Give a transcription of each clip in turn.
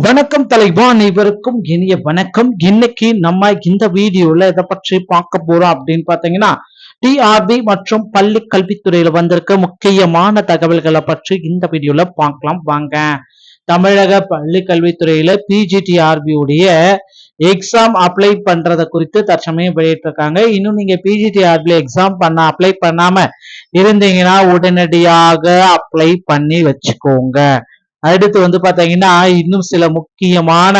வணக்கம் தலைவா, அனைவருக்கும் இனிய வணக்கம். இன்னைக்கு நம்ம இந்த வீடியோல இதை பற்றி பார்க்க போறோம் அப்படின்னு பாத்தீங்கன்னா, டிஆர்பி மற்றும் பள்ளி கல்வித்துறையில வந்திருக்க முக்கியமான தகவல்களை பற்றி இந்த வீடியோல பார்க்கலாம் வாங்க. தமிழக பள்ளி கல்வித்துறையில பிஜிடிஆர்பி உடைய எக்ஸாம் அப்ளை பண்றத குறித்து தற்சமயம் வெளியிட்டிருக்காங்க. இன்னும் நீங்க பிஜிடிஆர்பி எக்ஸாம் அப்ளை பண்ணாம இருந்தீங்கன்னா உடனடியாக அப்ளை பண்ணி வச்சுக்கோங்க. அடுத்து பாத்தீங்கன்னா இன்னும் சில முக்கியமான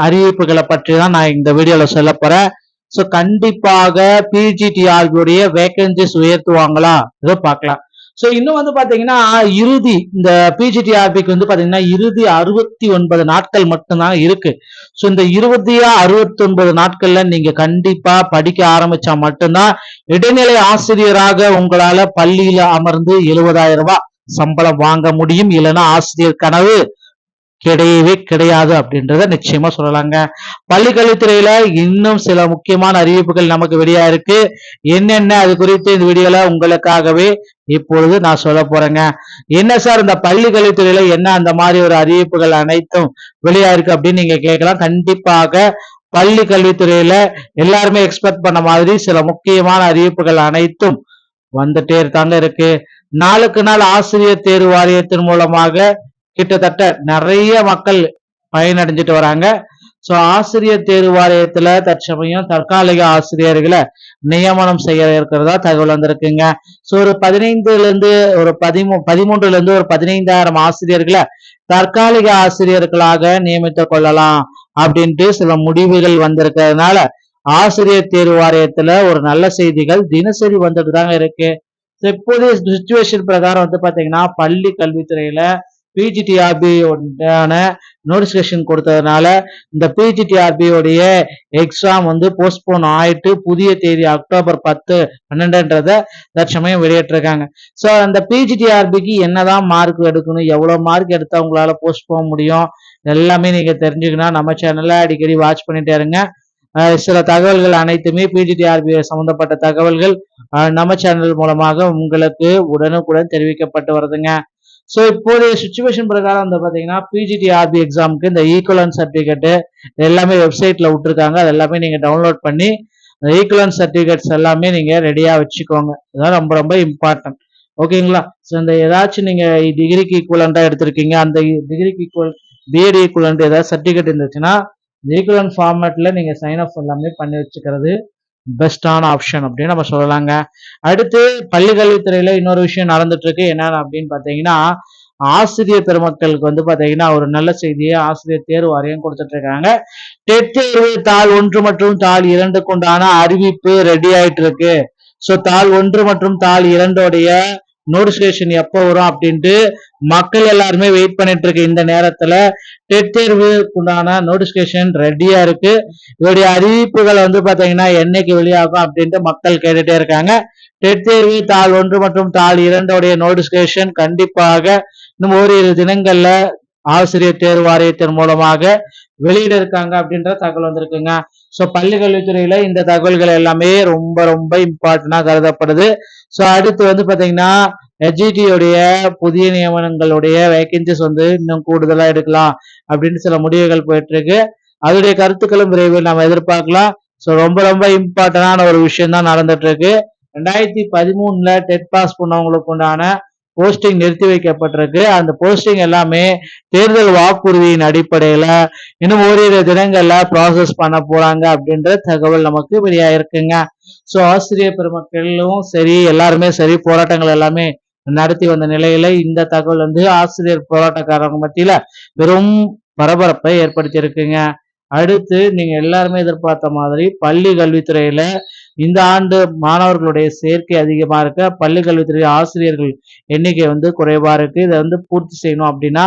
அறிவிப்புகளை பற்றி தான் நான் இந்த வீடியோல சொல்ல போறேன். ஸோ கண்டிப்பாக பிஜிடிஆர்பியுடைய வேகன்சிஸ் உயர்த்துவாங்களா இதை பார்க்கலாம். ஸோ இன்னும் பாத்தீங்கன்னா இறுதி இந்த பிஜிடிஆர்பிக்கு பாத்தீங்கன்னா இறுதி 69 நாட்கள் மட்டும்தான் இருக்கு. ஸோ இந்த 69 நாட்கள்ல நீங்க கண்டிப்பா படிக்க ஆரம்பிச்சா மட்டும்தான் இடைநிலை ஆசிரியராக உங்களால பள்ளியில அமர்ந்து 70,000 ரூபாய் சம்பளம் வாங்க முடியும். இல்லைன்னா ஆசிரியர் கனவு கிடையவே கிடையாது அப்படின்றத நிச்சயமா சொல்லலாங்க. பள்ளிக்கல்வித்துறையில இன்னும் சில முக்கியமான அறிவிப்புகள் நமக்கு வெளியா இருக்கு. என்னென்ன அது குறித்து இந்த வீடியோல உங்களுக்காகவே இப்பொழுது நான் சொல்ல போறேங்க. என்ன சார் இந்த பள்ளிக்கல்வித்துறையில என்ன அந்த மாதிரி ஒரு அறிவிப்புகள் அனைத்தும் வெளியா இருக்கு அப்படின்னு நீங்க கேட்கலாம். கண்டிப்பாக பள்ளி கல்வித்துறையில எல்லாருமே எக்ஸ்பெக்ட் பண்ண மாதிரி சில முக்கியமான அறிவிப்புகள் அனைத்தும் வந்துட்டே இருக்காங்க இருக்கு. நாளுக்கு நாள் ஆசிரியர் தேர்வு வாரியத்தின் மூலமாக கிட்டத்தட்ட நிறைய மக்கள் பயனடைஞ்சிட்டு வராங்க. சோ ஆசிரியர் தேர்வு வாரியத்துல தற்சமயம் தற்காலிக ஆசிரியர்களை நியமனம் செய்ய இருக்கிறதா தகவல் வந்திருக்குங்க. சோ ஒரு 13ல இருந்து ஒரு 15,000 ஆசிரியர்களை தற்காலிக ஆசிரியர்களாக நியமித்துக் கொள்ளலாம் அப்படின்ட்டு சில முடிவுகள் வந்திருக்கிறதுனால ஆசிரியர் தேர்வு வாரியத்துல ஒரு நல்ல செய்திகள் தினசரி வந்துட்டு தாங்க இருக்கு. இப்போதைய சிச்சுவேஷன் பிரகாரம் பாத்தீங்கன்னா பள்ளி கல்வித்துறையில பிஜிடிஆர்பி நோட்டிபிகேஷன் கொடுத்ததுனால இந்த பிஜிடிஆர்பி உடைய எக்ஸாம் போஸ்ட்போன் ஆயிட்டு புதிய தேதி அக்டோபர் 10, 12 தற்சமயம் வெளியிட்டிருக்காங்க. சோ அந்த பிஜிடிஆர்பிக்கு என்னதான் மார்க் எடுக்கணும், எவ்வளவு மார்க் எடுத்தா உங்களால போஸ்ட் போக முடியும், எல்லாமே நீங்க தெரிஞ்சுக்கணும். நம்ம சேனல்ல அடிக்கடி வாட்ச் பண்ணிட்டே இருங்க. சில தகவல்கள் அனைத்துமே பிஜிடிஆர்பி சம்பந்தப்பட்ட தகவல்கள் நம்ம சேனல் மூலமாக உங்களுக்கு உடனுக்குடன் தெரிவிக்கப்பட்டு வருதுங்க. ஸோ இப்போதைய சுச்சுவேஷன் பிரகாரம் பாத்தீங்கன்னா பிஜிடிஆர்பி எக்ஸாமுக்கு இந்த ஈக்குவலன்ஸ் சர்டிபிகேட் எல்லாமே வெப்சைட்ல விட்டுருக்காங்க. அது எல்லாமே நீங்க டவுன்லோட் பண்ணி அந்த ஈக்குவலன்ஸ் சர்டிபிகேட்ஸ் எல்லாமே நீங்க ரெடியா வச்சுக்கோங்க. இதுதான் ரொம்ப ரொம்ப இம்பார்ட்டன்ட். ஓகேங்களா? ஸோ இந்த ஏதாச்சும் நீங்க டிகிரிக்கு ஈக்குவலண்டா எடுத்திருக்கீங்க, அந்த டிகிரிக்கு ஈக்குவல் பிஎட் ஈக்குவலண்ட் ஏதாவது சர்டிபிகேட் இருந்துச்சுன்னா ஈக்குவலன்ட் ஃபார்மேட்ல நீங்க சைன் அப் எல்லாமே பண்ணி வச்சுக்கிறது பெஸ்டான ஆப்ஷன் அப்படின்னு நம்ம சொல்லலாங்க. அடுத்து பள்ளிக்கல்வித்துறையில இன்னொரு விஷயம் நடந்துட்டு இருக்கு. என்ன அப்படின்னு பாத்தீங்கன்னா ஆசிரியர் பெருமக்களுக்கு பாத்தீங்கன்னா ஒரு நல்ல செய்தியை ஆசிரியர் தேர்வு வாரியம் கொடுத்துட்டு இருக்காங்க. டெட் தேர்வு தாள் 1 மற்றும் தாள் 2 கொண்டான அறிவிப்பு ரெடி ஆயிட்டு இருக்கு. சோ தாள் 1 மற்றும் தாள் 2 நோட்டிபிகேஷன் எப்போ வரும் அப்படின்ட்டு மக்கள் எல்லாருமே வெயிட் பண்ணிட்டு இருக்கு. இந்த நேரத்துல டெட் தேர்வுக்குண்டான நோட்டிபிகேஷன் ரெடியா இருக்கு. இதோடைய அறிவிப்புகள் பாத்தீங்கன்னா என்னைக்கு வெளியாகும் அப்படின்ட்டு மக்கள் கேட்டுட்டே இருக்காங்க. டெட் தேர்வு தாள் 1 மற்றும் தாள் 2 நோட்டிபிகேஷன் கண்டிப்பாக இன்னும் ஓரிரு தினங்கள்ல ஆசிரியர் தேர்வு வாரியத்தின் மூலமாக வெளியிட இருக்காங்க அப்படின்ற தகவல் வந்திருக்குங்க. சோ பள்ளி கல்வித்துறையில இந்த தகவல்கள் எல்லாமே ரொம்ப ரொம்ப இம்பார்ட்டன்டா கருதப்படுது. சோ அடுத்து பாத்தீங்கன்னா எச்ஜிடி உடைய புதிய நியமனங்களுடைய வேகன்சிஸ் இன்னும் கூடுதலா எடுக்கலாம் அப்படின்னு சில முடிவுகள் போயிட்டு இருக்கு. அதோடைய கருத்துக்களும் விரைவில் நம்ம எதிர்பார்க்கலாம். சோ ரொம்ப ரொம்ப இம்பார்ட்டன்டான ஒரு விஷயம் தான் நடந்துட்டு இருக்கு. 2013 டெட் பாஸ் பண்ணவங்களுக்கு உண்டான போஸ்டிங் நிறுத்தி வைக்கப்பட்டிருக்கு. அந்த போஸ்டிங் எல்லாமே தேர்தல் வாக்குறுதியின் அடிப்படையில இன்னும் ஓரிரு தினங்கள்ல ப்ராசஸ் பண்ண போறாங்க அப்படின்ற தகவல் நமக்கு வெளியாயிருக்குங்க. சோ ஆசிரியர் பெருமக்களும் சரி எல்லாருமே சரி போராட்டங்கள் எல்லாமே நடத்தி வந்த நிலையில இந்த தகவல் ஆசிரியர் போராட்டக்காரங்க மத்தியில பெரும் பரபரப்பை ஏற்படுத்தி இருக்குங்க. அடுத்து நீங்க எல்லாருமே எதிர்பார்த்த மாதிரி பள்ளி கல்வித்துறையில இந்த ஆண்டு மாணவர்களுடைய சேர்க்கை அதிகமா இருக்க பள்ளி கல்வித்துறை ஆசிரியர்கள் எண்ணிக்கை குறைவா இருக்கு. இதை பூர்த்தி செய்யணும் அப்படின்னா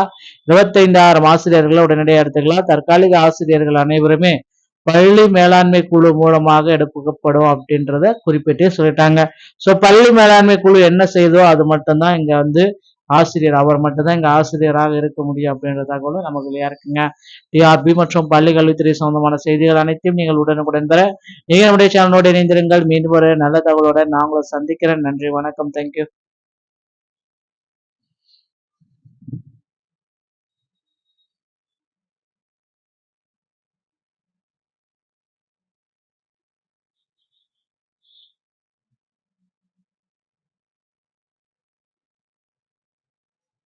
25,000 ஆசிரியர்களை உடனடியாக எடுத்துக்கலாம். தற்காலிக ஆசிரியர்கள் அனைவருமே பள்ளி மேலாண்மை குழு மூலமாக எடுக்கப்படும் அப்படின்றத குறிப்பிட்டே சொல்லிட்டாங்க. சோ பள்ளி மேலாண்மை குழு என்ன செய்தோ அது மட்டும்தான் இங்க ஆசிரியர், அவர் மட்டும்தான் இங்க ஆசிரியராக இருக்க முடியும் அப்படின்ற தகவலும் நமக்கு வெளியா இருக்குங்க. டிஆர்பி மற்றும் பள்ளி கல்வித்துறை சம்பந்தமான செய்திகள் அனைத்தையும் நீங்கள் உடனுக்குடன் பெற நீங்க நம்முடைய சேனலோடு இணைந்திருங்கள். மீண்டும் ஒரு நல்ல தகவலோட நான் உங்களை சந்திக்கிறேன். நன்றி, வணக்கம், தேங்க்யூ.